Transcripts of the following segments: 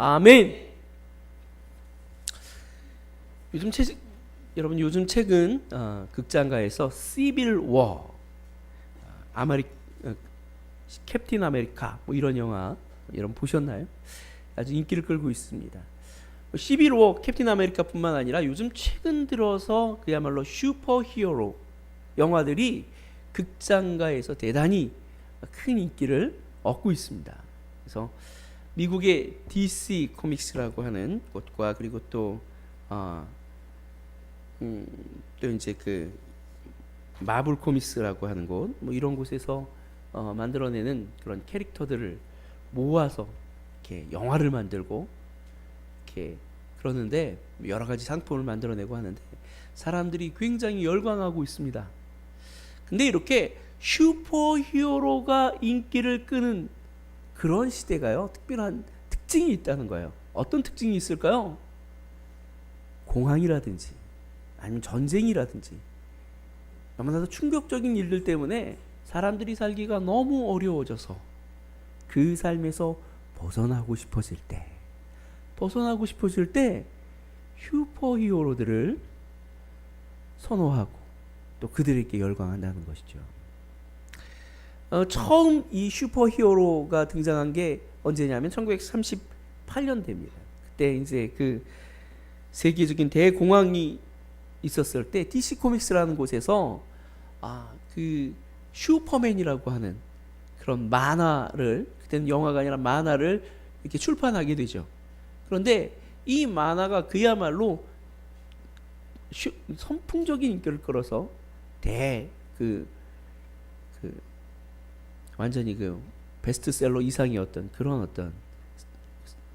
아멘. 요즘 여러분 요즘 최근 극장가에서 시빌 워, 아메리 캡틴 아메리카 뭐 이런 영화 여러분 보셨나요? 아주 인기를 끌고 있습니다. 시빌 워 캡틴 아메리카뿐만 아니라 요즘 최근 들어서 그야말로 슈퍼 히어로 영화들이 극장가에서 대단히 큰 인기를 얻고 있습니다. 그래서 미국의 DC 코믹스라고 하는 곳과 그리고 또 이제 그 마블 코믹스라고 하는 곳, 뭐 이런 곳에서 만들어내는 그런 캐릭터들을 모아서 이렇게 영화를 만들고 이렇게 그러는데 여러 가지 상품을 만들어내고 하는데 사람들이 굉장히 열광하고 있습니다. 근데 이렇게 슈퍼 히어로가 인기를 끄는 그런 시대가요, 특별한 특징이 있다는 거예요. 어떤 특징이 있을까요? 공황이라든지 아니면 전쟁이라든지 너무나도 충격적인 일들 때문에 사람들이 살기가 너무 어려워져서 그 삶에서 벗어나고 싶어질 때 슈퍼 히어로들을 선호하고 또 그들에게 열광한다는 것이죠. 처음 이 슈퍼 히어로가 등장한 게 언제냐면 1938년대입니다. 그때 이제 그 세계적인 대공황이 있었을 때 DC 코믹스라는 곳에서 그 슈퍼맨이라고 하는 그런 만화를, 그때는 영화가 아니라 만화를 이렇게 출판하게 되죠. 그런데 이 만화가 그야말로 선풍적인 인기를 끌어서 완전히 그 베스트셀러 이상이었던 그런 어떤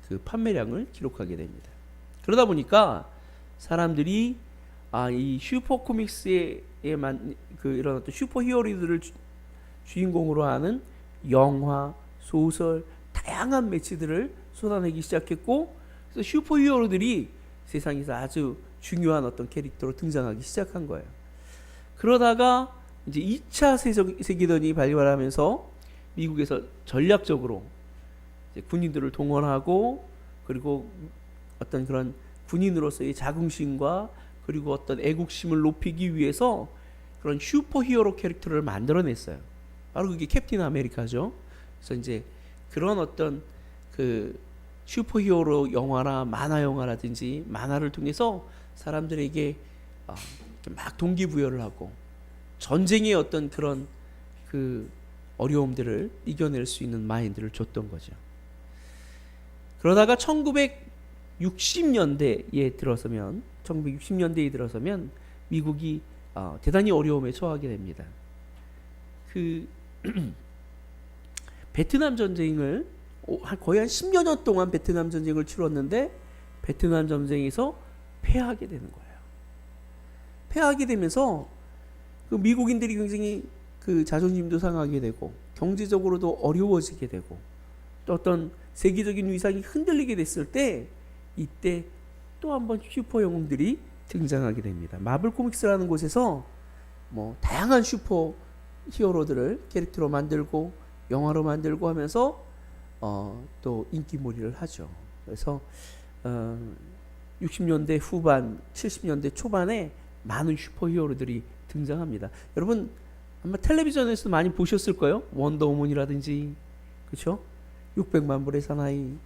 그 판매량을 기록하게 됩니다. 그러다 보니까 사람들이 이 슈퍼 코믹스에만 이런 어떤 슈퍼 히어로들을 주인공으로 하는 영화, 소설, 다양한 매체들을 쏟아내기 시작했고, 그래서 슈퍼 히어로들이 세상에서 아주 중요한 어떤 캐릭터로 등장하기 시작한 거예요. 그러다가 이제 2차 세계대전이 발발하면서 미국에서 전략적으로 이제 군인들을 동원하고 그리고 어떤 그런 군인으로서의 자긍심과 그리고 어떤 애국심을 높이기 위해서 그런 슈퍼 히어로 캐릭터를 만들어냈어요. 바로 그게 캡틴 아메리카죠. 그래서 이제 그런 어떤 그 슈퍼 히어로 영화나 만화 영화라든지 만화를 통해서 사람들에게 막 동기부여를 하고 전쟁의 어떤 그런 그 어려움들을 이겨낼 수 있는 마인드를 줬던 거죠. 그러다가 1960년대에 들어서면 미국이 대단히 어려움에 처하게 됩니다. 그 베트남 전쟁을 거의 한 10여 년 동안 베트남 전쟁을 치렀는데 베트남 전쟁에서 패하게 되는 거예요. 패하게 되면서 그 미국인들이 굉장히 그 자존심도 상하게 되고 경제적으로도 어려워지게 되고 또 어떤 세계적인 위상이 흔들리게 됐을 때 이때 또 한 번 슈퍼 영웅들이 등장하게 됩니다. 마블 코믹스라는 곳에서 뭐 다양한 슈퍼 히어로들을 캐릭터로 만들고 영화로 만들고 하면서 또 인기몰이를 하죠. 그래서 60년대 후반, 70년대 초반에 많은 슈퍼 히어로들이 등장합니다. 여러분 아마 텔레비전에서 많이 보셨을 거예요. 원더우먼이라든지, 그렇죠? 600만 불의 사나이,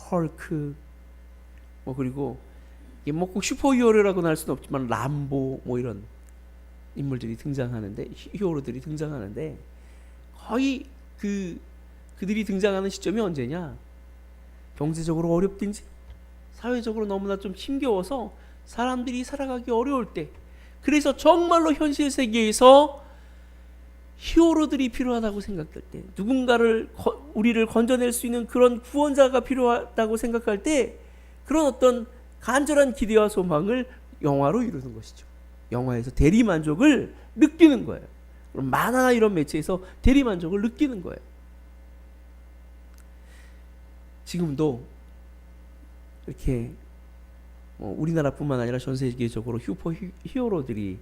헐크, 뭐 그리고 이게 뭐 꼭 슈퍼 히어로라고는 할 수는 없지만 람보 뭐 이런 인물들이 등장하는데, 히어로들이 등장하는데 거의 그들이 등장하는 시점이 언제냐? 경제적으로 어렵든지 사회적으로 너무나 좀 힘겨워서 사람들이 살아가기 어려울 때, 그래서 정말로 현실 세계에서 히어로들이 필요하다고 생각할 때, 누군가를 우리를 건져낼 수 있는 그런 구원자가 필요하다고 생각할 때 그런 어떤 간절한 기대와 소망을 영화로 이루는 것이죠. 영화에서 대리만족을 느끼는 거예요. 그럼 만화나 이런 매체에서 대리만족을 느끼는 거예요. 지금도 이렇게 우리나라뿐만 아니라 전 세계적으로 슈퍼 히어로들이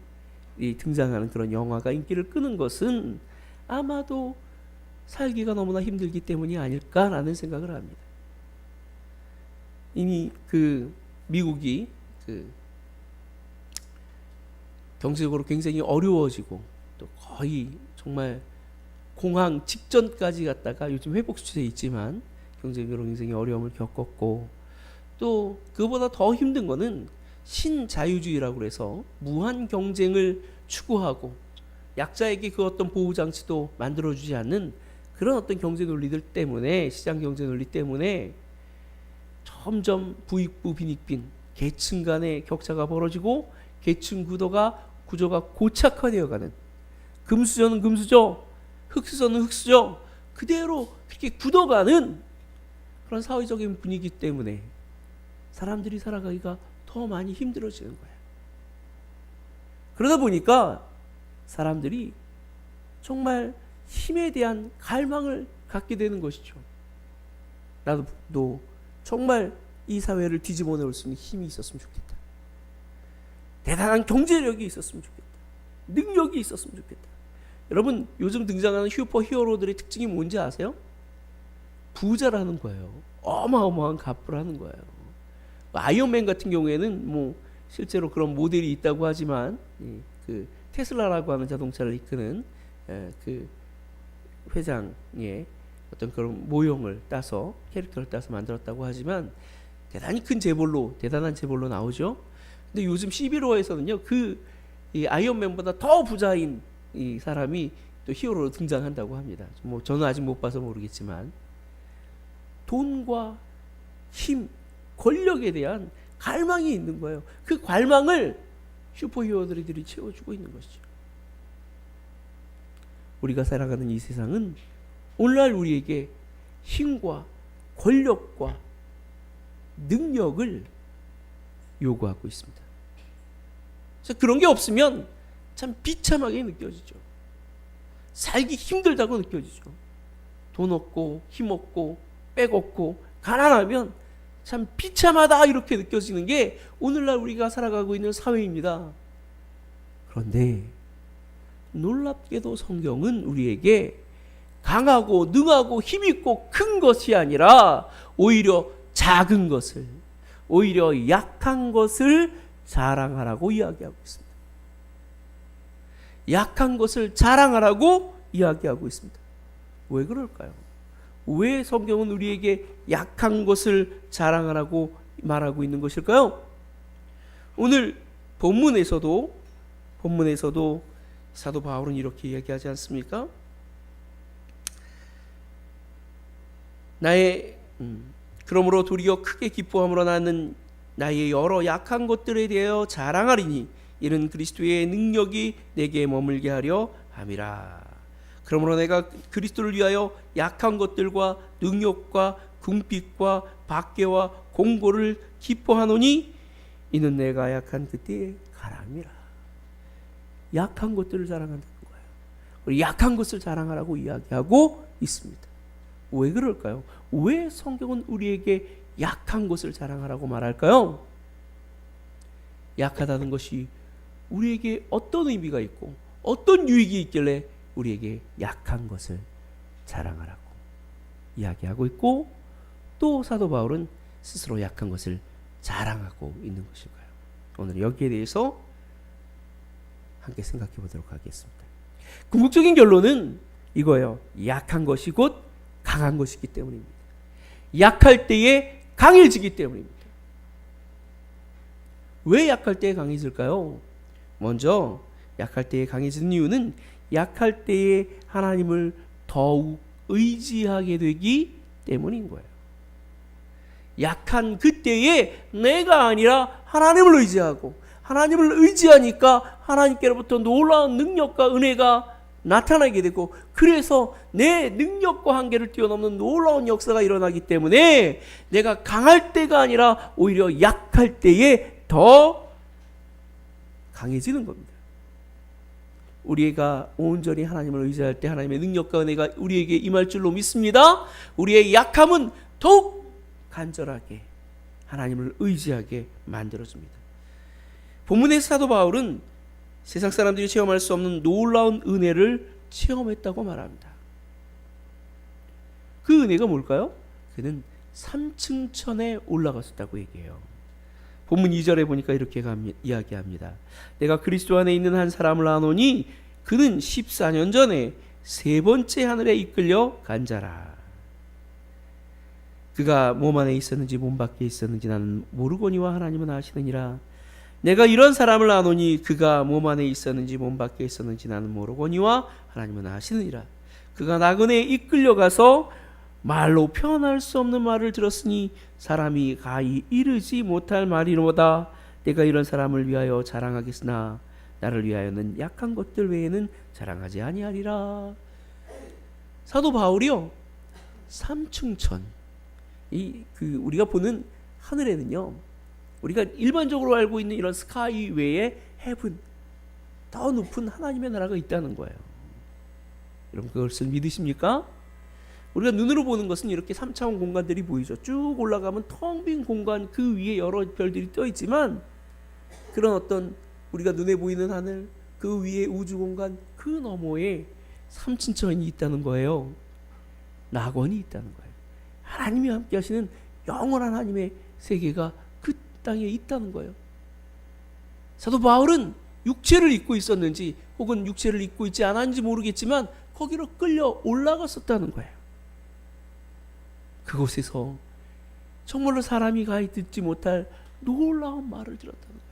등장하는 그런 영화가 인기를 끄는 것은 아마도 살기가 너무나 힘들기 때문이 아닐까라는 생각을 합니다. 이미 그 미국이 그 경제적으로 굉장히 어려워지고 또 거의 정말 공황 직전까지 갔다가 요즘 회복 추세에 있지만 경제적으로 굉장히 어려움을 겪었고, 또 그보다 더 힘든 거는 신자유주의라고 그래서 무한 경쟁을 추구하고 약자에게 그 어떤 보호 장치도 만들어주지 않는 그런 어떤 경제 논리들 때문에, 시장 경제 논리 때문에 점점 부익부 빈익빈, 계층 간의 격차가 벌어지고 계층 구조가 고착화되어가는, 금수저는 금수저, 흑수저는 흑수저 그대로 그렇게 굳어가는 그런 사회적인 분위기 때문에 사람들이 살아가기가 더 많이 힘들어지는 거예요. 그러다 보니까 사람들이 정말 힘에 대한 갈망을 갖게 되는 것이죠. 나도 정말 이 사회를 뒤집어 놓을 수 있는 힘이 있었으면 좋겠다. 대단한 경제력이 있었으면 좋겠다. 능력이 있었으면 좋겠다. 여러분, 요즘 등장하는 슈퍼 히어로들의 특징이 뭔지 아세요? 부자라는 거예요. 어마어마한 갑부를 하는 거예요. 아이언맨 같은 경우에는 뭐 실제로 그런 모델이 있다고 하지만, 그 테슬라라고 하는 자동차를 이끄는 그 회장의 어떤 그런 모형을 따서, 캐릭터를 따서 만들었다고 하지만 대단히 큰 재벌로, 대단한 재벌로 나오죠. 근데 요즘 11호에서는요, 이 아이언맨보다 더 부자인 이 사람이 또 히어로로 등장한다고 합니다. 뭐 저는 아직 못 봐서 모르겠지만, 돈과 힘, 권력에 대한 갈망이 있는 거예요. 그 갈망을 슈퍼히어로들이 채워주고 있는 것이죠. 우리가 살아가는 이 세상은 오늘날 우리에게 힘과 권력과 능력을 요구하고 있습니다. 그래서 그런 게 없으면 참 비참하게 느껴지죠. 살기 힘들다고 느껴지죠. 돈 없고 힘 없고 백 없고 가난하면 참 비참하다, 이렇게 느껴지는 게 오늘날 우리가 살아가고 있는 사회입니다. 그런데 놀랍게도 성경은 우리에게 강하고 능하고 힘있고 큰 것이 아니라 오히려 작은 것을, 오히려 약한 것을 자랑하라고 이야기하고 있습니다. 약한 것을 자랑하라고 이야기하고 있습니다. 왜 그럴까요? 왜 성경은 우리에게 약한 것을 자랑하라고 말하고 있는 것일까요? 오늘 본문에서도 사도 바울은 이렇게 이야기하지 않습니까? 그러므로 도리어 크게 기뻐함으로 나는 나의 여러 약한 것들에 대하여 자랑하리니 이는 그리스도의 능력이 내게 머물게 하려 함이라. 그러므로 내가 그리스도를 위하여 약한 것들과 능력과 궁핍과 박해와 공고를 기뻐하노니 이는 내가 약한 그때의 가람이라. 약한 것들을 자랑한다는 거예요. 우리 약한 것을 자랑하라고 이야기하고 있습니다. 왜 그럴까요? 왜 성경은 우리에게 약한 것을 자랑하라고 말할까요? 약하다는 것이 우리에게 어떤 의미가 있고 어떤 유익이 있길래 우리에게 약한 것을 자랑하라고 이야기하고 있고, 또 사도 바울은 스스로 약한 것을 자랑하고 있는 것일까요? 오늘 여기에 대해서 함께 생각해 보도록 하겠습니다. 궁극적인 결론은 이거예요. 약한 것이 곧 강한 것이기 때문입니다. 약할 때에 강해지기 때문입니다. 왜 약할 때에 강해질까요? 먼저 약할 때에 강해지는 이유는 약할 때에 하나님을 더욱 의지하게 되기 때문인 거예요. 약한 그때에 내가 아니라 하나님을 의지하고, 하나님을 의지하니까 하나님께로부터 놀라운 능력과 은혜가 나타나게 되고, 그래서 내 능력과 한계를 뛰어넘는 놀라운 역사가 일어나기 때문에 내가 강할 때가 아니라 오히려 약할 때에 더 강해지는 겁니다. 우리가 온전히 하나님을 의지할 때 하나님의 능력과 은혜가 우리에게 임할 줄로 믿습니다. 우리의 약함은 더욱 간절하게 하나님을 의지하게 만들어줍니다. 본문의 사도 바울은 세상 사람들이 체험할 수 없는 놀라운 은혜를 체험했다고 말합니다. 그 은혜가 뭘까요? 그는 3층천에 올라갔었다고 얘기해요. 본문 2절에 보니까 이렇게 이야기합니다. 내가 그리스도 안에 있는 한 사람을 아노니 그는 14년 전에 세 번째 하늘에 이끌려 간 자라. 그가 몸 안에 있었는지 몸 밖에 있었는지 나는 모르거니와 하나님은 아시느니라. 내가 이런 사람을 아노니 그가 몸 안에 있었는지 몸 밖에 있었는지 나는 모르거니와 하나님은 아시느니라. 그가 나그네에 이끌려가서 말로 표현할 수 없는 말을 들었으니 사람이 가히 이르지 못할 말이로다. 내가 이런 사람을 위하여 자랑하겠으나 나를 위하여는 약한 것들 외에는 자랑하지 아니하리라. 사도 바울이요, 삼층천, 우리가 보는 하늘에는요, 우리가 일반적으로 알고 있는 이런 스카이 외에 헤븐, 더 높은 하나님의 나라가 있다는 거예요. 여러분 그것을 믿으십니까? 우리가 눈으로 보는 것은 이렇게 3차원 공간들이 보이죠. 쭉 올라가면 텅 빈 공간, 그 위에 여러 별들이 떠 있지만 그런 어떤 우리가 눈에 보이는 하늘, 그 위에 우주 공간, 그 너머에 삼층천이 있다는 거예요. 낙원이 있다는 거예요. 하나님이 함께 하시는 영원한 하나님의 세계가 그 땅에 있다는 거예요. 사도 바울은 육체를 입고 있었는지 혹은 육체를 입고 있지 않았는지 모르겠지만 거기로 끌려 올라갔었다는 거예요. 그곳에서 정말로 사람이 가히 듣지 못할 놀라운 말을 들었다는 거예요.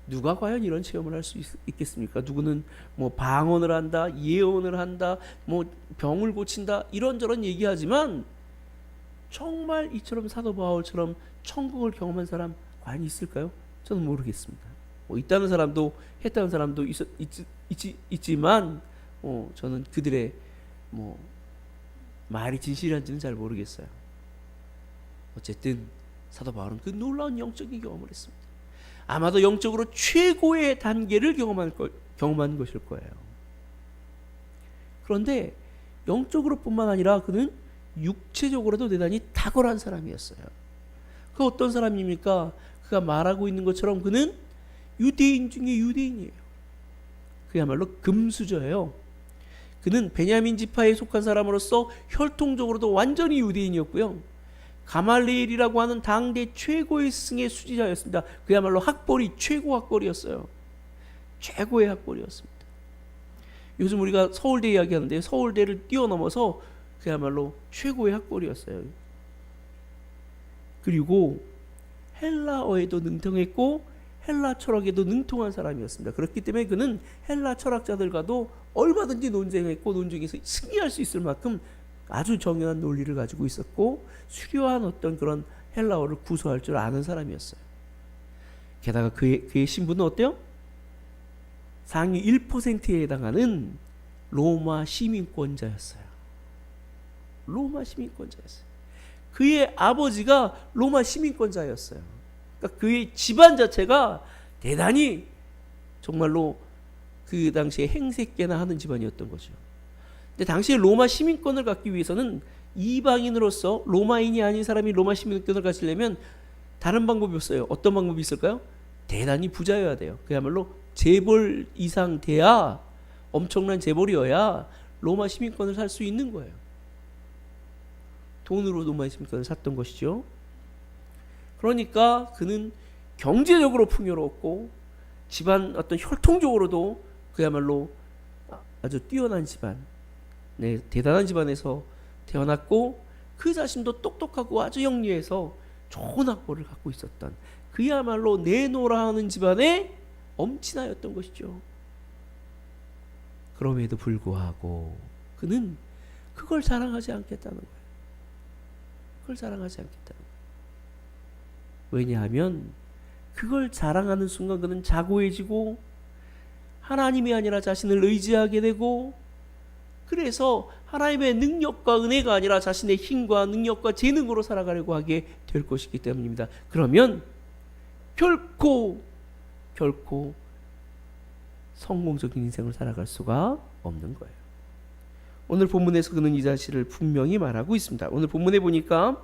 누가 과연 이런 체험을 할 수 있겠습니까? 누구는 뭐 방언을 한다, 예언을 한다, 뭐 병을 고친다, 이런저런 얘기하지만 정말 이처럼 사도 바울처럼 천국을 경험한 사람 과연 있을까요? 저는 모르겠습니다. 뭐 있다는 사람도 했다는 사람도 있지만 저는 그들의 말이 진실한지는 잘 모르겠어요. 어쨌든 사도 바울은 그 놀라운 영적인 경험을 했습니다. 아마도 영적으로 최고의 단계를 경험한 것일 거예요. 그런데 영적으로 뿐만 아니라 그는 육체적으로도 대단히 탁월한 사람이었어요. 그 어떤 사람입니까? 그가 말하고 있는 것처럼 그는 유대인 중에 유대인이에요. 그야말로 금수저예요. 그는 베냐민 지파에 속한 사람으로서 혈통적으로도 완전히 유대인이었고요. 가말리엘이라고 하는 당대 최고의 스승의 수지자였습니다. 그야말로 학벌이 최고 학벌이었어요. 최고의 학벌이었습니다. 요즘 우리가 서울대 이야기하는데 서울대를 뛰어넘어서 그야말로 최고의 학벌이었어요. 그리고 헬라어에도 능통했고 헬라 철학에도 능통한 사람이었습니다. 그렇기 때문에 그는 헬라 철학자들과도 얼마든지 논쟁했고 논쟁에서 승리할 수 있을 만큼 아주 정연한 논리를 가지고 있었고 수려한 어떤 그런 헬라어를 구사할 줄 아는 사람이었어요. 게다가 그의 신분은 어때요? 상위 1%에 해당하는 로마 시민권자였어요. 로마 시민권자였어요. 그의 아버지가 로마 시민권자였어요. 그러니까 그의 집안 자체가 대단히 정말로 그 당시에 행색계나 하는 집안이었던 거죠. 근데 당시에 로마 시민권을 갖기 위해서는 이방인으로서 로마인이 아닌 사람이 로마 시민권을 가지려면 다른 방법이 없어요. 어떤 방법이 있을까요? 대단히 부자여야 돼요. 그야말로 재벌 이상 돼야, 엄청난 재벌이어야 로마 시민권을 살 수 있는 거예요. 돈으로 로마 시민권을 샀던 것이죠. 그러니까 그는 경제적으로 풍요로웠고 집안 어떤 혈통적으로도 그야말로 아주 뛰어난 집안, 대단한 집안에서 태어났고 그 자신도 똑똑하고 아주 영리해서 좋은 학벌을 갖고 있었던 그야말로 내노라 하는 집안의 엄친아였던 것이죠. 그럼에도 불구하고 그는 그걸 자랑하지 않겠다는 거예요. 그걸 자랑하지 않겠다는 거예요. 왜냐하면 그걸 자랑하는 순간 그는 자고해지고 하나님이 아니라 자신을 의지하게 되고, 그래서 하나님의 능력과 은혜가 아니라 자신의 힘과 능력과 재능으로 살아가려고 하게 될 것이기 때문입니다. 그러면 결코 성공적인 인생을 살아갈 수가 없는 거예요. 오늘 본문에서 그는 이 사실을 분명히 말하고 있습니다. 오늘 본문에 보니까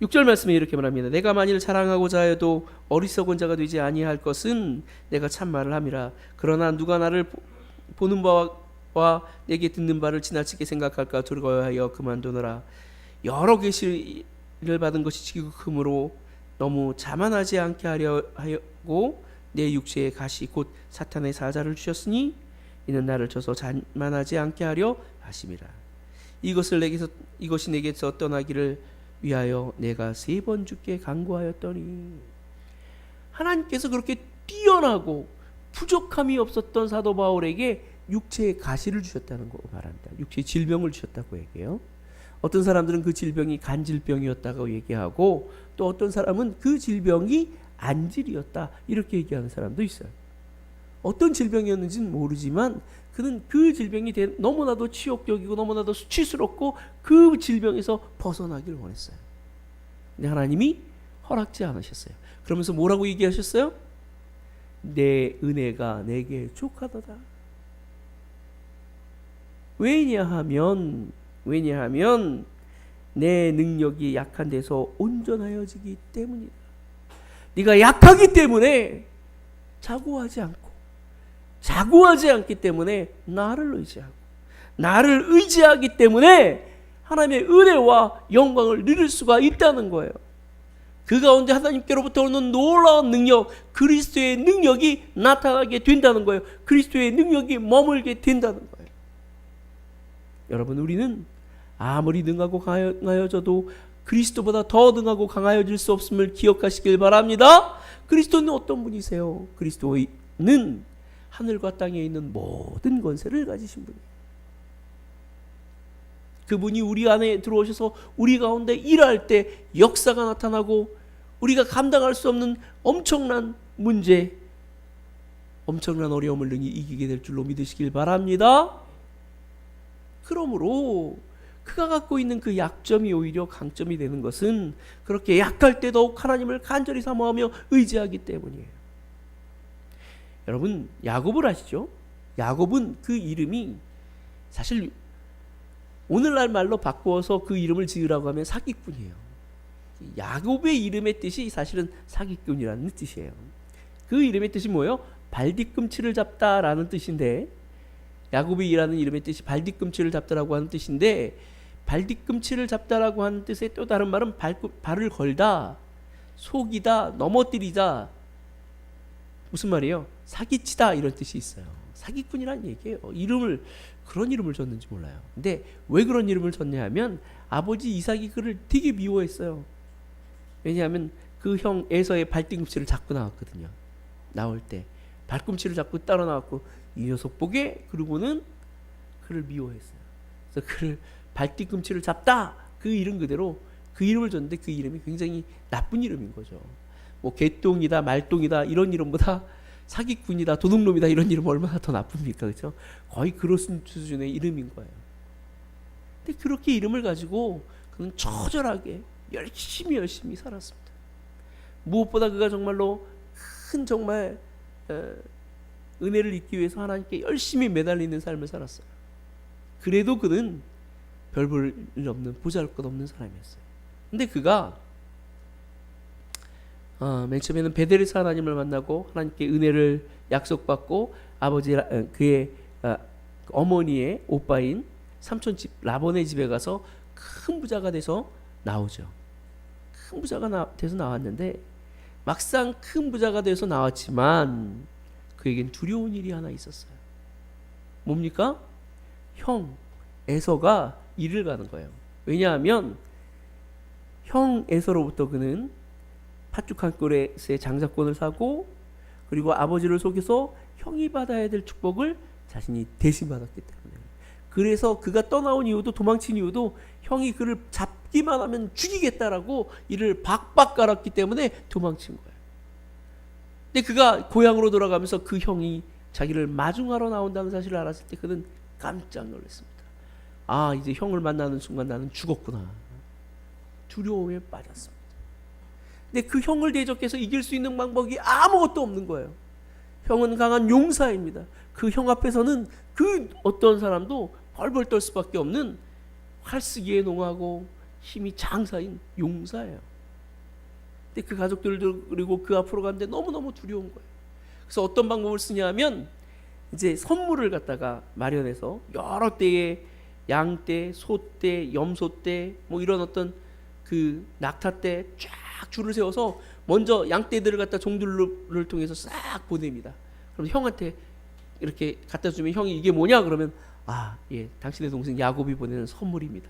6절 말씀에 이렇게 말합니다. 내가 만일 자랑하고자 해도 어리석은 자가 되지 아니할 것은 내가 참말을 함이라. 그러나 누가 나를 보는 바와 내게 듣는 바를 지나치게 생각할까 두려워하여 그만두노라. 여러 계시를 받은 것이 지극함으로 너무 자만하지 않게 하려 하고 내 육체의 가시 곧 사탄의 사자를 주셨으니 이는 나를 쳐서 자만하지 않게 하려 하심이라. 이것이 내게서 떠나기를 위하여 내가 3번 주께 간구하였더니. 하나님께서 그렇게 뛰어나고 부족함이 없었던 사도 바울에게 육체의 가시를 주셨다는 거 말합니다. 육체의 질병을 주셨다고 얘기해요. 어떤 사람들은 그 질병이 간질병이었다고 얘기하고, 또 어떤 사람은 그 질병이 안질이었다 이렇게 얘기하는 사람도 있어요. 어떤 질병이었는지는 모르지만 그는 그 질병이 너무나도 치욕적이고 너무나도 수치스럽고 그 질병에서 벗어나기를 원했어요. 근데 하나님이 허락지 않으셨어요. 그러면서 뭐라고 얘기하셨어요? 내 은혜가 내게 족하도다. 왜냐하면 내 능력이 약한 데서 온전하여지기 때문이다. 네가 약하기 때문에 자고하지 않기 때문에 나를 의지하기 때문에 하나님의 은혜와 영광을 누릴 수가 있다는 거예요. 그 가운데 하나님께로부터 오는 놀라운 능력, 그리스도의 능력이 나타나게 된다는 거예요. 그리스도의 능력이 머물게 된다는 거예요. 여러분, 우리는 아무리 능하고 강하여져도 그리스도보다 더 능하고 강하여질 수 없음을 기억하시길 바랍니다. 그리스도는 어떤 분이세요? 그리스도는 하늘과 땅에 있는 모든 권세를 가지신 분이에요. 그분이 우리 안에 들어오셔서 우리 가운데 일할 때 역사가 나타나고 우리가 감당할 수 없는 엄청난 문제, 엄청난 어려움을 능히 이기게 될 줄로 믿으시길 바랍니다. 그러므로 그가 갖고 있는 그 약점이 오히려 강점이 되는 것은 그렇게 약할 때 더욱 하나님을 간절히 사모하며 의지하기 때문이에요. 여러분, 야곱을 아시죠? 야곱은 그 이름이 사실 오늘날 말로 바꾸어서 그 이름을 지으라고 하면 사기꾼이에요. 야곱의 이름의 뜻이 사실은 사기꾼이라는 뜻이에요. 그 이름의 뜻이 뭐예요? 발뒤꿈치를 잡다라는 뜻인데, 야곱이 일하는 이름의 뜻이 발뒤꿈치를 잡다라고 하는 뜻인데, 발뒤꿈치를 잡다라고 하는 뜻의 또 다른 말은 발을 걸다, 속이다, 넘어뜨리다. 무슨 말이에요? 사기치다 이런 뜻이 있어요. 사기꾼이란 얘기예요. 그런 이름을 줬는지 몰라요. 근데 왜 그런 이름을 줬냐 하면 아버지 이삭이 그를 되게 미워했어요. 왜냐하면 그 형 에서의 발뒤꿈치를 잡고 나왔거든요. 나올 때 발꿈치를 잡고 따라 나왔고, 이 녀석 보게 그러고는 그를 미워했어요. 그래서 그를 발뒤꿈치를 잡다, 그 이름 그대로 그 이름을 줬는데 그 이름이 굉장히 나쁜 이름인 거죠. 뭐 개똥이다, 말똥이다 이런 이름보다 사기꾼이다, 도둑놈이다 이런 이름 얼마나 더 나쁩니까? 그렇죠? 거의 그런 수준의 이름인 거예요. 근데 그렇게 이름을 가지고 그는 처절하게 열심히 살았습니다. 무엇보다 그가 정말로 큰 정말 은혜를 잊기 위해서 하나님께 열심히 매달리는 삶을 살았어요. 그래도 그는 별 볼 일 없는, 보잘것없는 사람이었어요. 근데 그가 맨 처음에는 베델에서 하나님을 만나고 하나님께 은혜를 약속받고 그의 어머니의 오빠인 삼촌 집 라본의 집에 가서 큰 부자가 돼서 나오죠. 큰 부자가 돼서 나왔는데, 막상 큰 부자가 돼서 나왔지만 그에겐 두려운 일이 하나 있었어요. 뭡니까? 형 에서가 일을 가는 거예요. 왜냐하면 형 에서로부터 그는 팥죽 한 그릇의 장자권을 사고, 그리고 아버지를 속여서 형이 받아야 될 축복을 자신이 대신 받았기 때문에, 그래서 그가 떠나온 이유도, 도망친 이유도 형이 그를 잡기만 하면 죽이겠다라고 이를 박박 깔았기 때문에 도망친 거예요. 근데 그가 고향으로 돌아가면서 그 형이 자기를 마중하러 나온다는 사실을 알았을 때 그는 깜짝 놀랐습니다. 아, 이제 형을 만나는 순간 나는 죽었구나. 두려움에 빠졌습니다. 근데 그 형을 대적해서 이길 수 있는 방법이 아무것도 없는 거예요. 형은 강한 용사입니다. 그 형 앞에서는 그 어떤 사람도 벌벌 떨 수밖에 없는 활쓰기에 농하고 힘이 장사인 용사예요. 근데 그 가족들도 그리고 그 앞으로 가는데 너무너무 두려운 거예요. 그래서 어떤 방법을 쓰냐 하면 이제 선물을 갖다가 마련해서 여러 때의 양떼, 소떼, 염소떼, 뭐 이런 어떤 그 낙타떼 쫙 줄을 세워서 먼저 양떼들을 갖다 종들을 통해서 싹 보냅니다. 그럼 형한테 이렇게 갖다 주면 형이 이게 뭐냐 그러면 예, 당신의 동생 야곱이 보내는 선물입니다.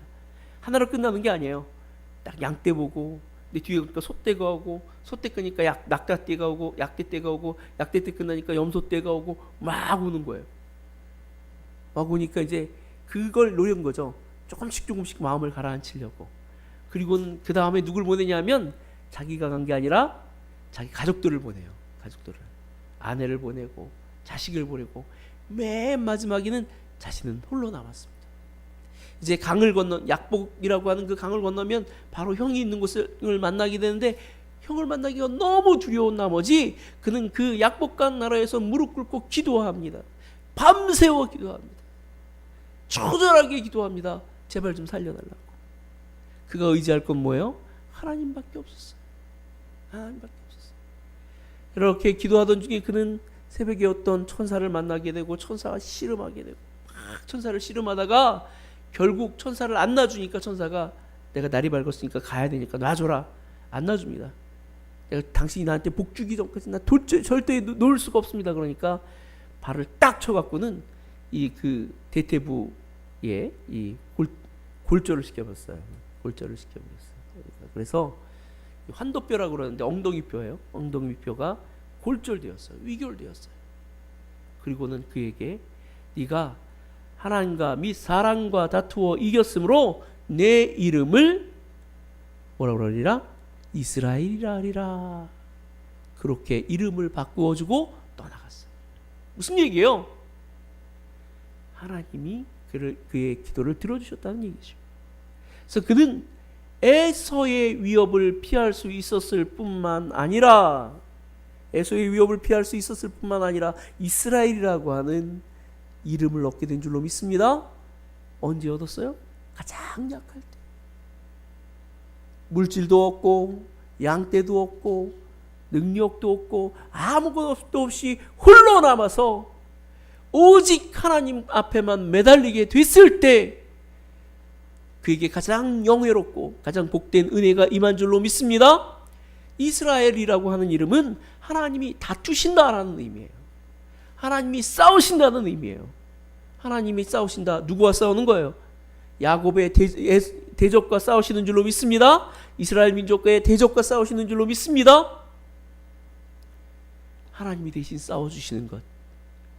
하나로 끝나는 게 아니에요. 딱 양떼 보고 내 뒤에 그러니까 소떼가 오고 소떼 끄니까 낙타떼가 오고 약떼떼가 오고 약떼떼 끝나니까 염소떼가 오고 막 오는 거예요. 막 오니까 이제 그걸 노린 거죠. 조금씩 마음을 가라앉히려고. 그리고는 그 다음에 누굴 보내냐면 자기가 간 게 아니라 자기 가족들을 보내요. 가족들을. 아내를 보내고 자식을 보내고 맨 마지막에는 자신은 홀로 남았습니다. 이제 강을 건너 약복이라고 하는 그 강을 건너면 바로 형이 있는 곳을 만나게 되는데 형을 만나기가 너무 두려운 나머지 그는 그 약복강 나라에서 무릎 꿇고 기도합니다. 밤새워 기도합니다. 처절하게 기도합니다. 제발 좀 살려달라고. 그가 의지할 건 뭐예요? 하나님밖에 없었어요. 하나님밖에 없었어요. 이렇게 기도하던 중에 그는 새벽에 어떤 천사를 만나게 되고 천사와 씨름하게 되고 막 천사를 씨름하다가 결국 천사를 안 놔주니까 천사가 내가 날이 밝았으니까 가야 되니까 놔줘라. 안 놔줍니다. 내가 당신이 나한테 복 주기 전까지 나 절대 놓을 수가 없습니다. 그러니까 발을 딱 쳐갖고는 이 그 대퇴부에 이 골절을 시켜봤어요. 골절을 시켜버렸어요. 그래서 환도뼈라고 그러는데 엉덩이뼈예요. 엉덩이뼈가 골절되었어요. 위골되었어요. 그리고는 그에게 네가 하나님과 및 사람과 다투어 이겼으므로 내 이름을 뭐라고 그러리라? 이스라엘이라 하리라. 그렇게 이름을 바꾸어주고 떠나갔어요. 무슨 얘기예요? 하나님이 그의 기도를 들어주셨다는 얘기죠. 그래서 그는 에서의 위협을 피할 수 있었을 뿐만 아니라 이스라엘이라고 하는 이름을 얻게 된 줄로 믿습니다. 언제 얻었어요? 가장 약할 때. 물질도 없고 양떼도 없고 능력도 없고 아무것도 없이 홀로 남아서 오직 하나님 앞에만 매달리게 됐을 때 그에게 가장 영예롭고 가장 복된 은혜가 임한 줄로 믿습니다. 이스라엘이라고 하는 이름은 하나님이 다투신다라는 의미예요. 하나님이 싸우신다는 의미예요. 하나님이 싸우신다. 누구와 싸우는 거예요? 야곱의 대적과 싸우시는 줄로 믿습니다. 이스라엘 민족과의 대적과 싸우시는 줄로 믿습니다. 하나님이 대신 싸워주시는 것,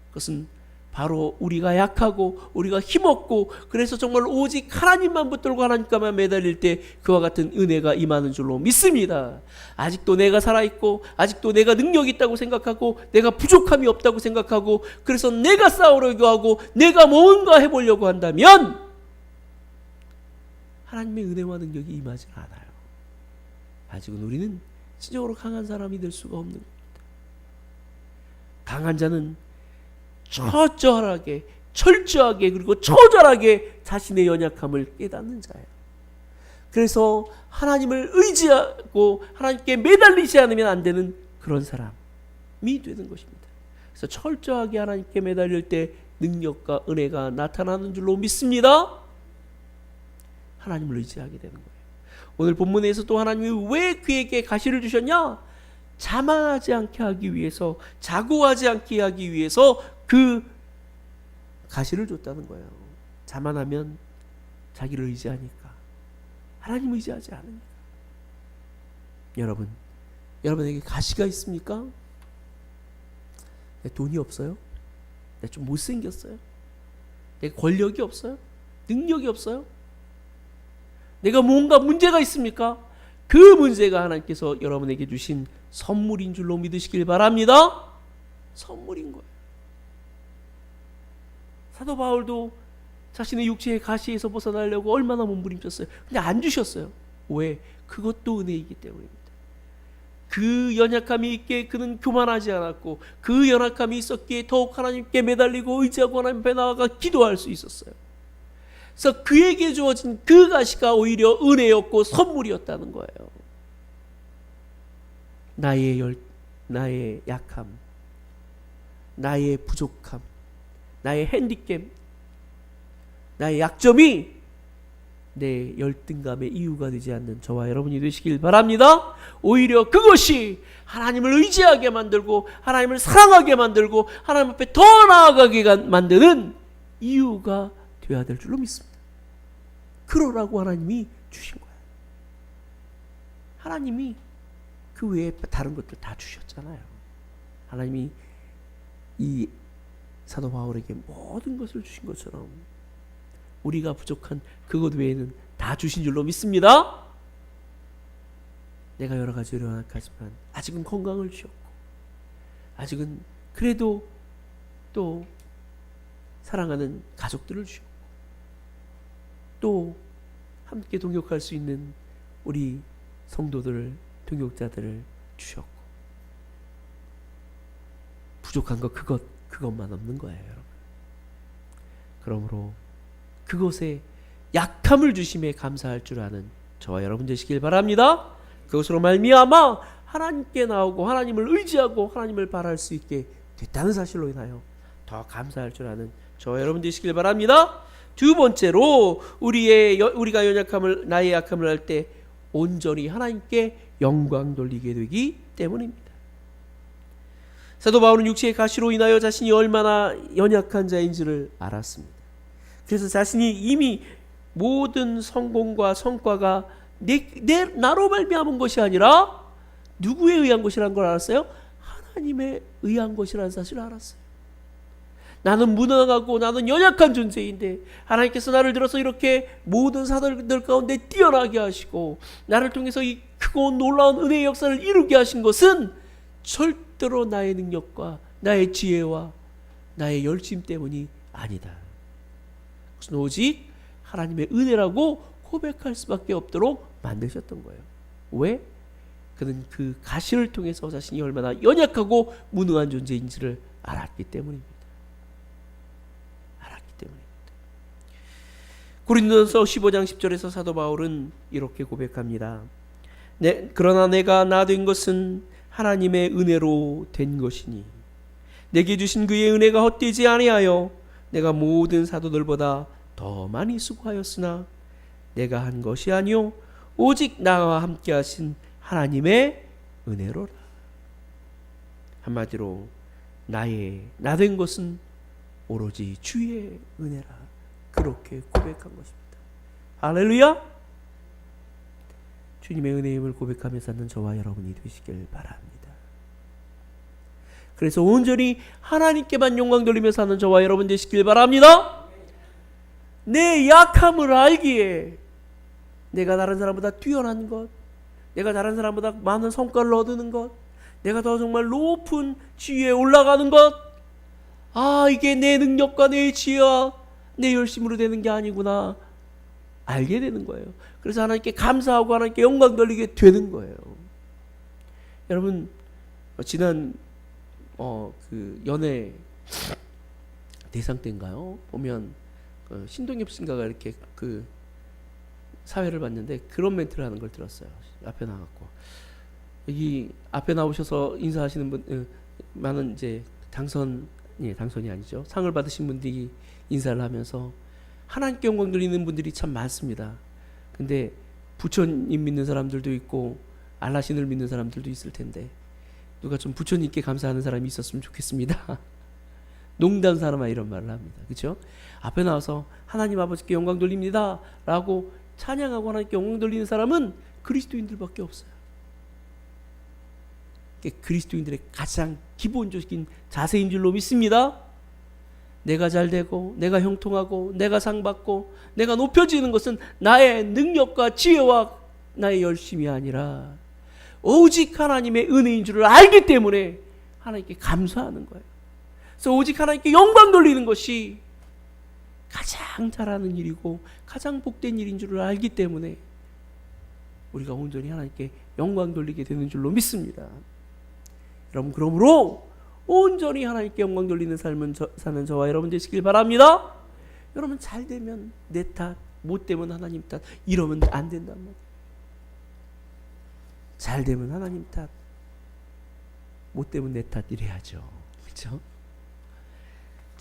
그것은 바로 우리가 약하고 우리가 힘없고 그래서 정말 오직 하나님만 붙들고 하나님과만 매달릴 때 그와 같은 은혜가 임하는 줄로 믿습니다. 아직도 내가 살아있고 아직도 내가 능력이 있다고 생각하고 내가 부족함이 없다고 생각하고 그래서 내가 싸우려고 하고 내가 뭔가 해보려고 한다면 하나님의 은혜와 능력이 임하지 않아요. 아직은 우리는 진정으로 강한 사람이 될 수가 없는 겁니다. 강한 자는 처절하게 철저하게 그리고 처절하게 자신의 연약함을 깨닫는 자예요. 그래서 하나님을 의지하고 하나님께 매달리지 않으면 안 되는 그런 사람이 되는 것입니다. 그래서 철저하게 하나님께 매달릴 때 능력과 은혜가 나타나는 줄로 믿습니다. 하나님을 의지하게 되는 거예요. 오늘 본문에서 또 하나님이 왜 그에게 가시를 주셨냐? 자만하지 않게 하기 위해서, 자고하지 않게 하기 위해서 그 가시를 줬다는 거예요. 자만하면 자기를 의지하니까, 하나님 의지하지 않으니까. 여러분에게 가시가 있습니까? 내 돈이 없어요? 내가 좀 못생겼어요? 내가 권력이 없어요? 능력이 없어요? 내가 뭔가 문제가 있습니까? 그 문제가 하나님께서 여러분에게 주신 선물인 줄로 믿으시길 바랍니다. 선물인 거예요. 사도 바울도 자신의 육체의 가시에서 벗어나려고 얼마나 몸부림쳤어요. 근데 안 주셨어요. 왜? 그것도 은혜이기 때문입니다. 그 연약함이 있기에 그는 교만하지 않았고 그 연약함이 있었기에 더욱 하나님께 매달리고 의지하고 하나님 앞에 나아가 기도할 수 있었어요. 그래서 그에게 주어진 그 가시가 오히려 은혜였고 선물이었다는 거예요. 나의 약함, 나의 부족함, 나의 핸디캡, 나의 약점이 내 열등감의 이유가 되지 않는 저와 여러분이 되시길 바랍니다. 오히려 그것이 하나님을 의지하게 만들고 하나님을 사랑하게 만들고 하나님 앞에 더 나아가게 만드는 이유가 되어야 될 줄로 믿습니다. 그러라고 하나님이 주신 거예요. 하나님이 그 외에 다른 것들 다 주셨잖아요. 하나님이 이 사도 바울에게 모든 것을 주신 것처럼 우리가 부족한 그것 외에는 다 주신 줄로 믿습니다. 내가 여러 가지 연약하지만 아직은 건강을 주셨고 아직은 그래도 또 사랑하는 가족들을 주셨고 또 함께 동역할 수 있는 우리 성도들, 동역자들을 주셨고 부족한 것 그것만 없는 거예요, 여러분. 그러므로 그것에 약함을 주심에 감사할 줄 아는 저와 여러분 되시길 바랍니다. 그것으로 말미암아 하나님께 나오고 하나님을 의지하고 하나님을 바랄 수 있게 됐다는 사실로 인하여 더 감사할 줄 아는 저와 여러분 되시길 바랍니다. 두 번째로 우리가 연약함을 나의 약함을 할 때 온전히 하나님께 영광 돌리게 되기 때문입니다. 사도 바울은 육체의 가시로 인하여 자신이 얼마나 연약한 자인지를 알았습니다. 그래서 자신이 이미 모든 성공과 성과가 나로 말미암은 것이 아니라 누구에 의한 것이라는 걸 알았어요? 하나님에 의한 것이라는 사실을 알았어요. 나는 무능하고 나는 연약한 존재인데 하나님께서 나를 들어서 이렇게 모든 사람들 가운데 뛰어나게 하시고 나를 통해서 이 크고 놀라운 은혜의 역사를 이루게 하신 것은 절대로 나의 능력과 나의 지혜와 나의 열심 때문이 아니다. 그것은 오직 하나님의 은혜라고 고백할 수밖에 없도록 만드셨던 거예요. 왜? 그는 그 가시를 통해서 자신이 얼마나 연약하고 무능한 존재인지를 알았기 때문입니다. 고린도전서 15장 10절에서 사도 바울은 이렇게 고백합니다. 그러나 내가 나 된 것은 하나님의 은혜로 된 것이니 내게 주신 그의 은혜가 헛되지 아니하여 내가 모든 사도들보다 더 많이 수고하였으나 내가 한 것이 아니요 오직 나와 함께 하신 하나님의 은혜로라. 한마디로 나 된 것은 오로지 주의 은혜라. 그렇게 고백한 것입니다. 할렐루야! 주님의 은혜임을 고백하며 사는 저와 여러분이 되시길 바랍니다. 그래서 온전히 하나님께만 영광 돌리며 사는 저와 여러분 되시길 바랍니다. 내 약함을 알기에 내가 다른 사람보다 뛰어난 것, 내가 다른 사람보다 많은 성과를 얻는 것, 내가 더 정말 높은 지위에 올라가는 것, 이게 내 능력과 내 지혜와 내 열심으로 되는 게 아니구나 알게 되는 거예요. 그래서 하나님께 감사하고 하나님께 영광 돌리게 되는 거예요. 여러분 지난 그 연애 대상 때인가요? 보면 신동엽 씨인가가 이렇게 그 사회를 봤는데 그런 멘트를 하는 걸 들었어요. 앞에 나갔고 여기 앞에 나오셔서 인사하시는 분 많은 이제 당선이 아니죠. 상을 받으신 분들이 인사를 하면서 하나님께 영광 돌리는 분들이 참 많습니다. 근데 부처님 믿는 사람들도 있고 알라신을 믿는 사람들도 있을 텐데 누가 좀 부처님께 감사하는 사람이 있었으면 좋겠습니다. 농담 삼아 이런 말을 합니다. 그렇죠? 앞에 나와서 하나님 아버지께 영광 돌립니다 라고 찬양하고 하나님께 영광 돌리는 사람은 그리스도인들밖에 없어요. 그리스도인들의 가장 기본적인 자세인 줄로 믿습니다. 내가 잘되고 내가 형통하고 내가 상받고 내가 높여지는 것은 나의 능력과 지혜와 나의 열심이 아니라 오직 하나님의 은혜인 줄을 알기 때문에 하나님께 감사하는 거예요. 그래서 오직 하나님께 영광 돌리는 것이 가장 잘하는 일이고 가장 복된 일인 줄을 알기 때문에 우리가 온전히 하나님께 영광 돌리게 되는 줄로 믿습니다. 여러분 그러므로 온전히 하나님께 영광 돌리는 삶을 사는 저와 여러분 되시길 바랍니다. 여러분 잘 되면 내 탓, 못 되면 하나님 탓 이러면 안 된단 말이에요. 잘 되면 하나님 탓, 못 되면 내 탓 이래야죠. 그렇죠?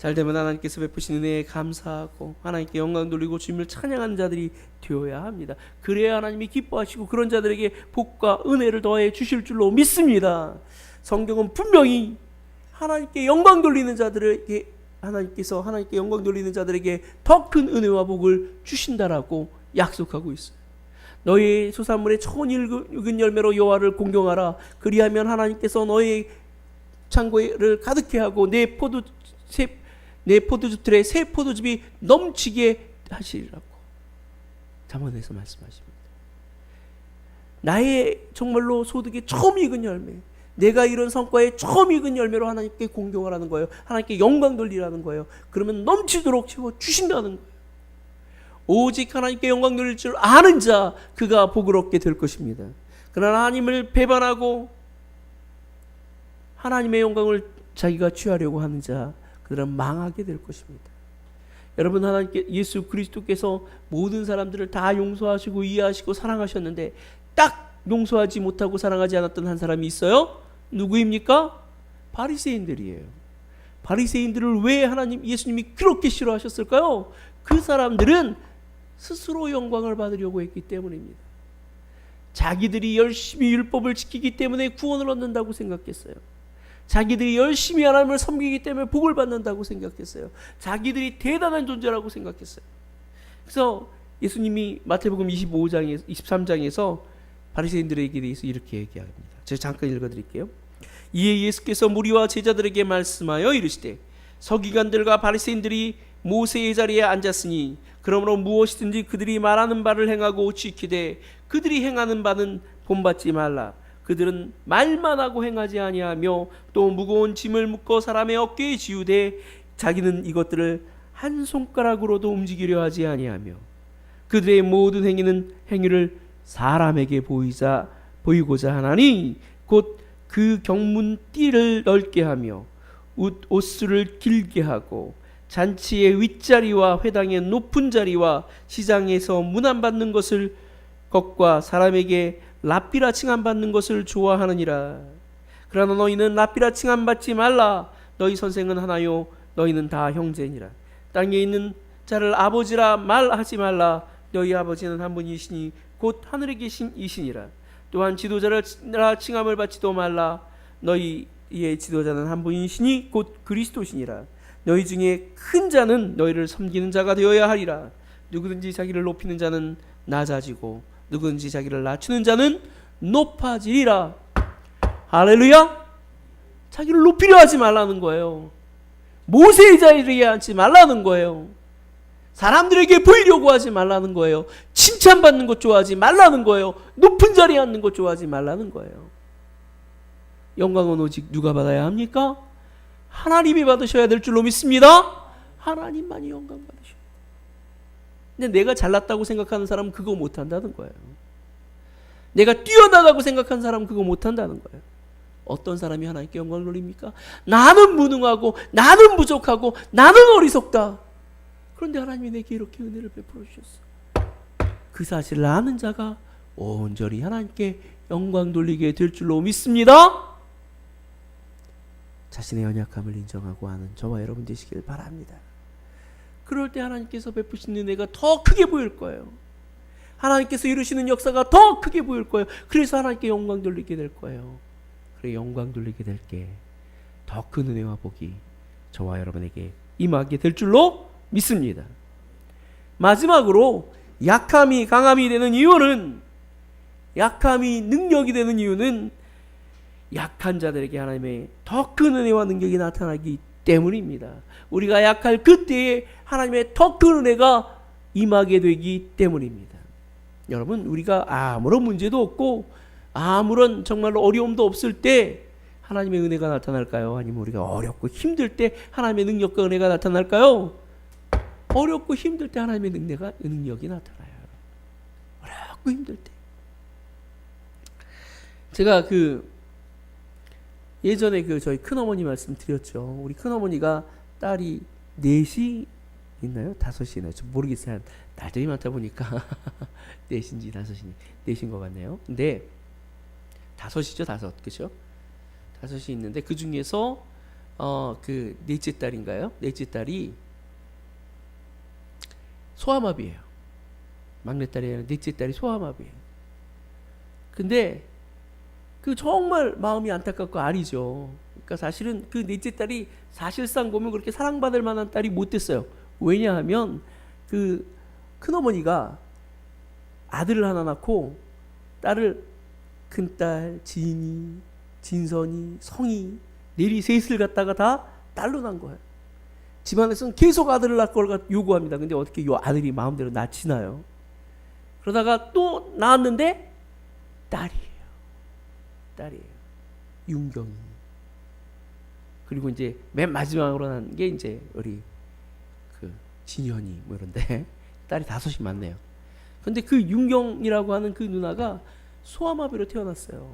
잘되면 하나님께서 베푸신 은혜에 감사하고 하나님께 영광 돌리고 주님을 찬양하는 자들이 되어야 합니다. 그래야 하나님이 기뻐하시고 그런 자들에게 복과 은혜를 더해 주실 줄로 믿습니다. 성경은 분명히 하나님께 영광 돌리는 자들에게 하나님께서 하나님께 영광 돌리는 자들에게 더 큰 은혜와 복을 주신다라고 약속하고 있어요. 너희 소산물의 첫 익은 열매로 여호와를 공경하라. 그리하면 하나님께서 너희 창고를 가득해 하고 내 포도주 틀에 새 포도즙이 넘치게 하시리라고 잠언에서 말씀하십니다. 나의 정말로 소득의 처음 익은 열매, 내가 이런 성과의 처음 익은 열매로 하나님께 공경하라는 거예요. 하나님께 영광 돌리라는 거예요. 그러면 넘치도록 채워 주신다는 거예요. 오직 하나님께 영광 돌릴 줄 아는 자, 그가 복을 얻게 될 것입니다. 그러나 하나님을 배반하고 하나님의 영광을 자기가 취하려고 하는 자, 그들은 망하게 될 것입니다. 여러분, 하나님께 예수 그리스도께서 모든 사람들을 다 용서하시고 이해하시고 사랑하셨는데 딱 용서하지 못하고 사랑하지 않았던 한 사람이 있어요. 누구입니까? 바리새인들이에요. 바리새인들을 왜 예수님이 그렇게 싫어하셨을까요? 그 사람들은 스스로 영광을 받으려고 했기 때문입니다. 자기들이 열심히 율법을 지키기 때문에 구원을 얻는다고 생각했어요. 자기들이 열심히 하나님을 섬기기 때문에 복을 받는다고 생각했어요. 자기들이 대단한 존재라고 생각했어요. 그래서 예수님이 마태복음 23장에서 바리새인들에게 대해서 이렇게 얘기합니다. 제가 잠깐 읽어드릴게요. 이에 예수께서 무리와 제자들에게 말씀하여 이르시되 서기관들과 바리새인들이 모세의 자리에 앉았으니 그러므로 무엇이든지 그들이 말하는 바를 행하고 지키되 그들이 행하는 바는 본받지 말라. 그들은 말만 하고 행하지 아니하며 또 무거운 짐을 묶어 사람의 어깨에 지우되 자기는 이것들을 한 손가락으로도 움직이려 하지 아니하며 그들의 모든 행위를 사람에게 보이고자 하나니 곧 그 경문띠를 넓게 하며 옷수를 길게 하고 잔치의 윗자리와 회당의 높은 자리와 시장에서 문안받는 것과 사람에게 랍비라 칭함받는 것을 좋아하느니라. 그러나 너희는 랍비라 칭함받지 말라. 너희 선생은 하나요 너희는 다 형제니라. 땅에 있는 자를 아버지라 말하지 말라. 너희 아버지는 한 분이시니 곧 하늘에 계신 이시니라. 또한 지도자를 칭함을 받지도 말라. 너희의 지도자는 한 분이시니 곧 그리스도시니라. 너희 중에 큰 자는 너희를 섬기는 자가 되어야 하리라. 누구든지 자기를 높이는 자는 낮아지고 누구든지 자기를 낮추는 자는 높아지리라. 할렐루야. 자기를 높이려 하지 말라는 거예요. 모세의 자리에 앉지 말라는 거예요. 사람들에게 보이려고 하지 말라는 거예요. 칭찬받는 것 좋아하지 말라는 거예요. 높은 자리에 앉는 것 좋아하지 말라는 거예요. 영광은 오직 누가 받아야 합니까? 하나님이 받으셔야 될 줄로 믿습니다. 하나님만이 영광 받으셔요. 근데 내가 잘났다고 생각하는 사람은 그거 못한다는 거예요. 내가 뛰어나다고 생각하는 사람은 그거 못한다는 거예요. 어떤 사람이 하나님께 영광을 돌립니까? 나는 무능하고 나는 부족하고 나는 어리석다. 그런데 하나님이 내게 이렇게 은혜를 베풀어 주셨어. 그 사실을 아는 자가 온전히 하나님께 영광 돌리게 될 줄로 믿습니다. 자신의 연약함을 인정하고 아는 저와 여러분 되시길 바랍니다. 그럴 때 하나님께서 베푸신 은혜가 더 크게 보일 거예요. 하나님께서 이루시는 역사가 더 크게 보일 거예요. 그래서 하나님께 영광 돌리게 될 거예요. 그래 영광 돌리게 될 게 더 큰 은혜와 복이 저와 여러분에게 임하게 될 줄로 믿습니다. 마지막으로 약함이 강함이 되는 이유는, 약함이 능력이 되는 이유는 약한 자들에게 하나님의 더 큰 은혜와 능력이 나타나기 때문입니다. 우리가 약할 그때에 하나님의 더 큰 은혜가 임하게 되기 때문입니다. 여러분, 우리가 아무런 문제도 없고 아무런 정말로 어려움도 없을 때 하나님의 은혜가 나타날까요? 아니면 우리가 어렵고 힘들 때 하나님의 능력과 은혜가 나타날까요? 어렵고 힘들 때 하나님의 능력이 나타나요. 어렵고 힘들 때. 제가 예전에 저희 큰어머니 말씀드렸죠. 우리 큰어머니가 딸이 넷이 있나요? 다섯이 있나요? 저 모르겠어요. 나들이 많다 보니까 넷인지 다섯인지 넷인 것 같네요. 근데 다섯이죠, 다섯. 그렇죠? 다섯이 있는데 그 중에서 그 넷째 딸인가요? 넷째 딸이 소아마비예요. 막내딸이 아니라 넷째 딸이 소아마비예요. 근데 그 정말 마음이 안타깝고 아리죠. 그러니까 사실은 그 넷째 딸이 사실상 보면 그렇게 사랑받을 만한 딸이 못 됐어요. 왜냐하면 그 큰어머니가 아들을 하나 낳고 딸을 큰딸 진이, 진선이, 성이, 내리 셋을 갖다가 다 딸로 낳은 거예요. 집안에서는 계속 아들을 낳을 걸 요구합니다. 근데 어떻게 요 아들이 마음대로 낳지나요? 그러다가 또 낳았는데 딸이에요. 윤경이. 그리고 이제 맨 마지막으로 난 게 이제 우리 그 진현이 뭐 이런데 딸이 5이 많네요. 근데 그 윤경이라고 하는 그 누나가 소아마비로 태어났어요.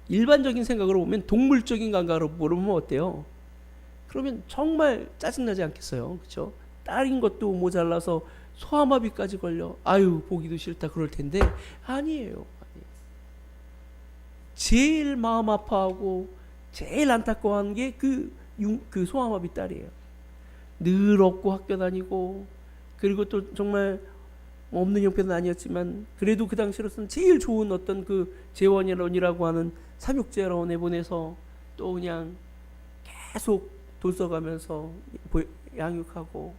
일반적인 생각으로 보면 동물적인 감각으로 보면 어때요? 그러면 정말 짜증나지 않겠어요? 그렇죠? 딸인 것도 모자라서 소아마비까지 걸려 아유 보기도 싫다 그럴 텐데 아니에요. 제일 마음 아파하고 제일 안타까워하는 게 그 소아마비 딸이에요. 늘 없고 학교 다니고 그리고 또 정말 없는 형편은 아니었지만 그래도 그 당시로서는 제일 좋은 어떤 그 재원이라고 하는 삼육재원에 보내서 또 그냥 계속 돌 써가면서 양육하고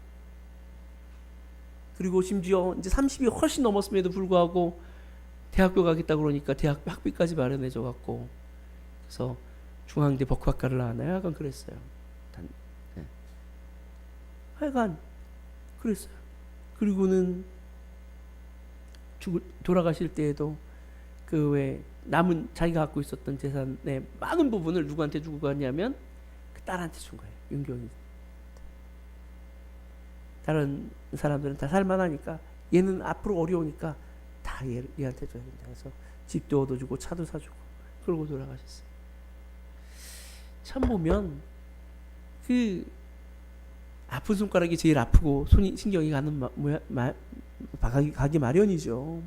그리고 심지어 이제 30이 훨씬 넘었음에도 불구하고 대학교 가겠다 그러니까 대학교 학비까지 마련해줘 갖고 그래서 중앙대 법학과를 나왔나요? 약간 그랬어요. 네. 하여간 그랬어요. 그리고는 돌아가실 때에도 그 왜 남은 자기가 갖고 있었던 재산의 많은 부분을 누구한테 주고 갔냐면 그 딸한테 준 거예요. 윤경이. 다른 사람들은 다 살만하니까 얘는 앞으로 어려우니까 다 얘한테 줘야 된다. 그래서 집도 얻어주고 차도 사주고 그러고 돌아가셨어요. 참 보면 그 아픈 손가락이 제일 아프고 신경이 가기 마련이죠.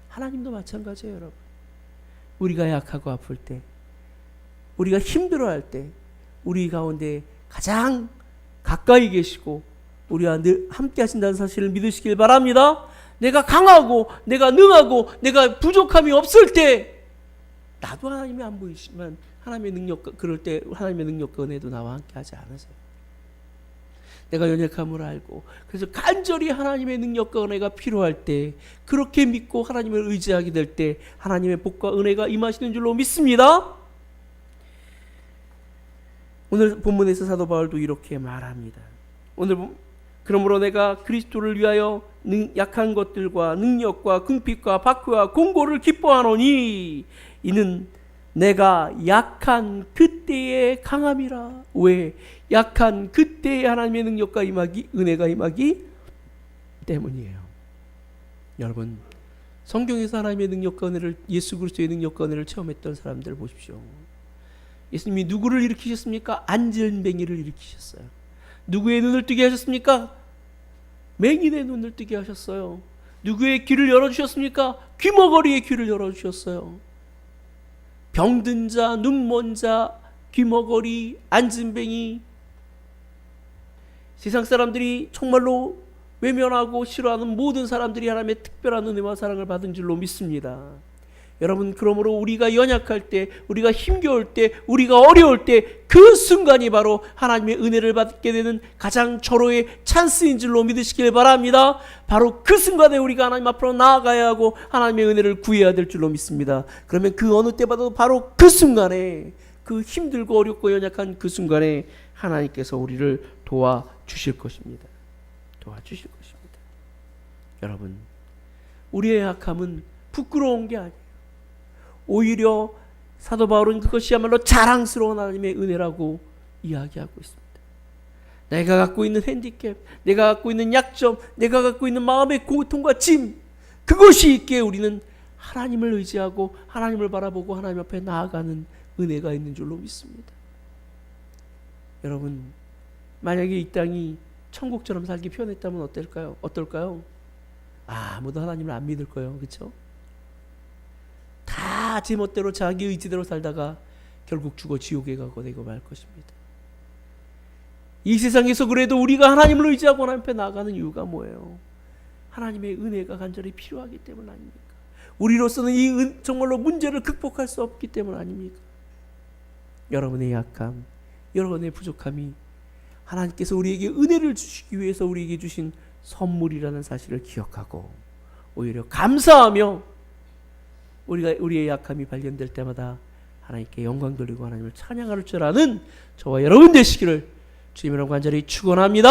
하나님도 마찬가지예요, 여러분. 우리가 약하고 아플 때, 우리가 힘들어할 때, 우리 가운데 가장 가까이 계시고 우리와 늘 함께 하신다는 사실을 믿으시길 바랍니다. 내가 강하고 내가 능하고 내가 부족함이 없을 때 나도 하나님이 안 보이지만 하나님의 능력, 그럴 때 하나님의 능력과 은혜도 나와 함께 하지 않으세요? 내가 연약함을 알고 그래서 간절히 하나님의 능력과 은혜가 필요할 때 그렇게 믿고 하나님을 의지하게 될 때 하나님의 복과 은혜가 임하시는 줄로 믿습니다. 오늘 본문에서 사도 바울도 이렇게 말합니다. 그러므로 내가 그리스도를 위하여 약한 것들과 능력과 궁핍과 박해와 공고를 기뻐하노니 이는 내가 약한 그때의 강함이라. 왜? 약한 그때의 하나님의 능력과 은혜가 임하기 때문이에요. 여러분, 성경에서 하나님의 능력과 은혜를, 예수 그리스도의 능력과 은혜를 체험했던 사람들 보십시오. 예수님이 누구를 일으키셨습니까? 안전뱅이를 일으키셨어요. 누구의 눈을 뜨게 하셨습니까? 맹인의 눈을 뜨게 하셨어요. 누구의 귀를 열어주셨습니까? 귀머거리의 귀를 열어주셨어요. 병든 자, 눈먼 자, 귀머거리, 안진뱅이, 세상 사람들이 정말로 외면하고 싫어하는 모든 사람들이 하나님의 특별한 은혜와 사랑을 받은 줄로 믿습니다. 여러분, 그러므로 우리가 연약할 때, 우리가 힘겨울 때, 우리가 어려울 때 그 순간이 바로 하나님의 은혜를 받게 되는 가장 절호의 찬스인 줄로 믿으시길 바랍니다. 바로 그 순간에 우리가 하나님 앞으로 나아가야 하고 하나님의 은혜를 구해야 될 줄로 믿습니다. 그러면 그 어느 때보다도 바로 그 순간에, 그 힘들고 어렵고 연약한 그 순간에 하나님께서 우리를 도와주실 것입니다. 도와주실 것입니다. 여러분, 우리의 약함은 부끄러운 게 아니에요. 오히려 사도 바울은 그것이야말로 자랑스러운 하나님의 은혜라고 이야기하고 있습니다. 내가 갖고 있는 핸디캡, 내가 갖고 있는 약점, 내가 갖고 있는 마음의 고통과 짐, 그것이 있기에 우리는 하나님을 의지하고 하나님을 바라보고 하나님 앞에 나아가는 은혜가 있는 줄로 믿습니다. 여러분, 만약에 이 땅이 천국처럼 살기 편했다면 어떨까요? 아무도 하나님을 안 믿을 거예요. 그렇죠? 다 제멋대로 자기 의지대로 살다가 결국 죽어 지옥에 가고 되고 말 것입니다. 이 세상에서 그래도 우리가 하나님을 의지하고 하나님 앞에 나아가는 이유가 뭐예요? 하나님의 은혜가 간절히 필요하기 때문 아닙니까? 우리로서는 이 정말로 문제를 극복할 수 없기 때문 아닙니까? 여러분의 약함, 여러분의 부족함이 하나님께서 우리에게 은혜를 주시기 위해서 우리에게 주신 선물이라는 사실을 기억하고 오히려 감사하며 우리의 약함이 발견될 때마다 하나님께 영광 돌리고 하나님을 찬양할 줄 아는 저와 여러분 되시기를 주님으로 간절히 축원합니다.